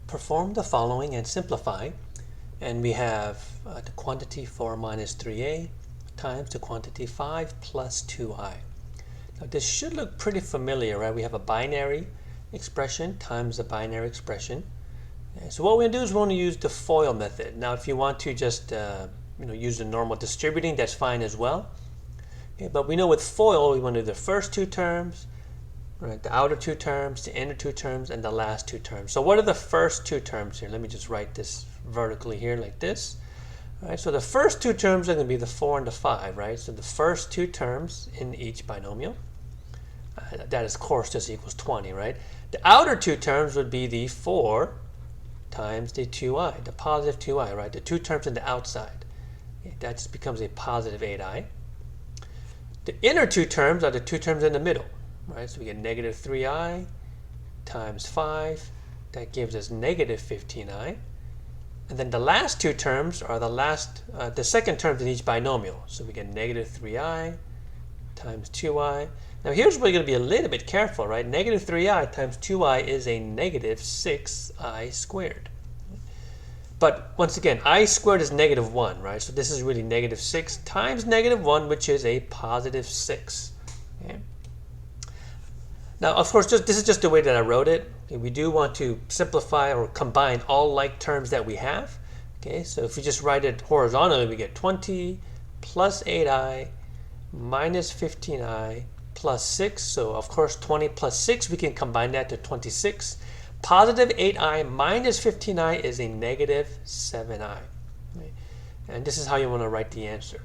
Perform the following and simplify. And we have the quantity 4 minus 3a times the quantity 5 plus 2i. Now this should look pretty familiar, right? We have a binary expression times a binary expression. So what we're going to do is we're going to use the FOIL method. Now if you want to just use the normal distributing, that's fine as well. Okay, but we know with FOIL we want to do the first two terms, right, the outer two terms, the inner two terms, and the last two terms. So what are the first two terms here? Let me just write this vertically here like this. All right, so the first two terms are going to be the 4 and the 5, right? So the first two terms in each binomial, that is, of course, just equals 20, right? The outer two terms would be the 4 times the 2i, the positive 2i, right? The two terms on the outside. Okay, that just becomes a positive 8i. The inner two terms are the two terms in the middle, right? So we get negative 3i times 5. That gives us negative 15i. And then the last two terms are the second terms in each binomial. So we get negative 3i times 2i. Now here's where you're going to be a little bit careful, right? Negative 3i times 2i is a negative 6i squared. But once again, I squared is negative 1, right? So this is really negative 6 times negative 1, which is a positive 6. Okay? Now, of course, this is just the way that I wrote it. Okay, we do want to simplify or combine all like terms that we have. Okay, so if we just write it horizontally, we get 20 plus 8i minus 15i plus 6. So, of course, 20 plus 6, we can combine that to 26. Positive 8i minus 15i is a negative 7i. Okay? And this is how you want to write the answer.